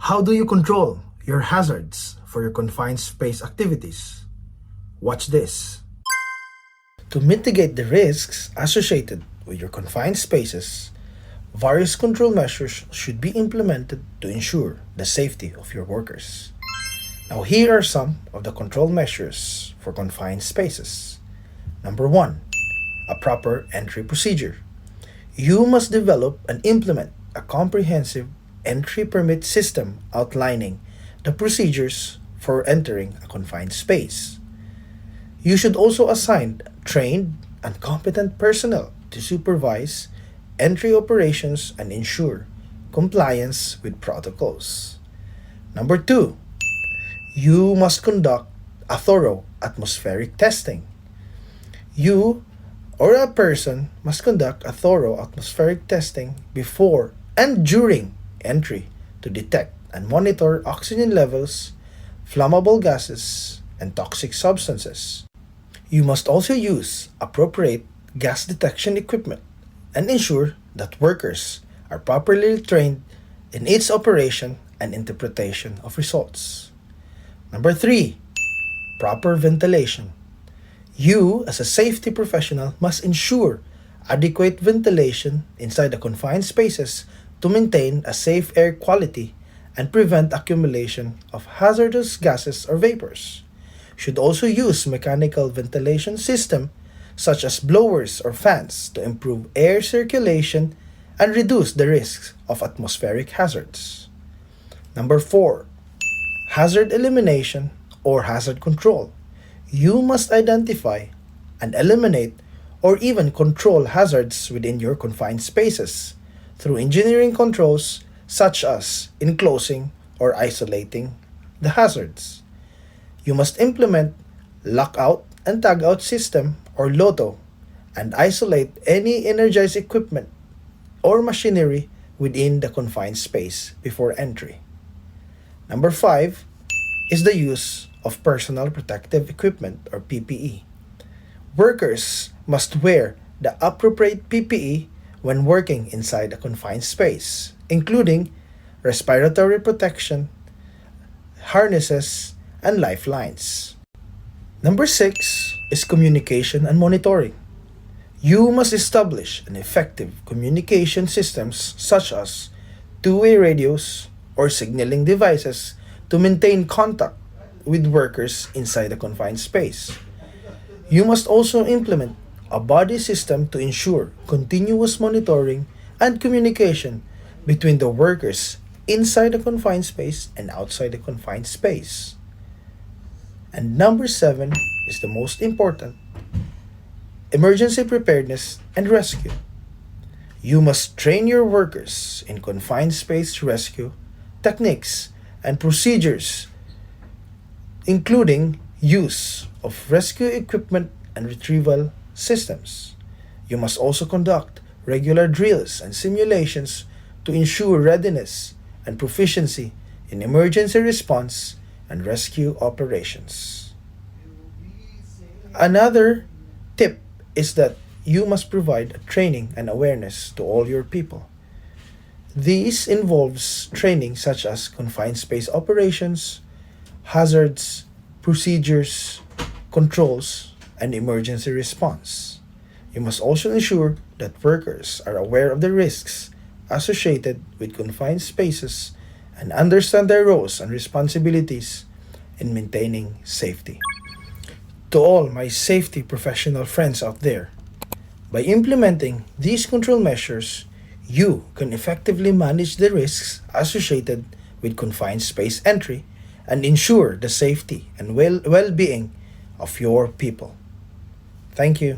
How do you control your hazards for your confined space activities? Watch this. To mitigate the risks associated with your confined spaces, various control measures should be implemented to ensure the safety of your workers. Now, here are some of the control measures for confined spaces. Number 1, a proper entry procedure. You must develop and implement a comprehensive entry permit system outlining the procedures for entering a confined space. You should also assign trained and competent personnel to supervise entry operations and ensure compliance with protocols. Number 2, you must conduct a thorough atmospheric testing. You or a person must conduct a thorough atmospheric testing before and during entry to detect and monitor oxygen levels, flammable gases, and toxic substances. You must also use appropriate gas detection equipment and ensure that workers are properly trained in its operation and interpretation of results. Number 3, proper ventilation. You, as a safety professional, must ensure adequate ventilation inside the confined spaces to maintain a safe air quality and prevent accumulation of hazardous gases or vapors. Should also use mechanical ventilation system such as blowers or fans to improve air circulation and reduce the risks of atmospheric hazards. Number 4, hazard elimination or hazard control. You must identify and eliminate or even control hazards within your confined spaces through engineering controls such as enclosing or isolating the hazards. You must implement lockout and tagout system or LOTO and isolate any energized equipment or machinery within the confined space before entry. Number 5 is the use of personal protective equipment or PPE. Workers must wear the appropriate PPE when working inside a confined space, including respiratory protection, harnesses, and lifelines. Number 6 is communication and monitoring. You must establish an effective communication systems such as two-way radios or signaling devices to maintain contact with workers inside a confined space. You must also implement a buddy system to ensure continuous monitoring and communication between the workers inside the confined space and outside the confined space. And number 7 is the most important: emergency preparedness and rescue. You must train your workers in confined space rescue techniques and procedures, including use of rescue equipment and retrieval systems. You must also conduct regular drills and simulations to ensure readiness and proficiency in emergency response and rescue operations. Another tip is that you must provide training and awareness to all your people. This involves training such as confined space operations, hazards, procedures, controls, and emergency response. You must also ensure that workers are aware of the risks associated with confined spaces and understand their roles and responsibilities in maintaining safety. To all my safety professional friends out there, by implementing these control measures, you can effectively manage the risks associated with confined space entry and ensure the safety and well-being of your people. Thank you.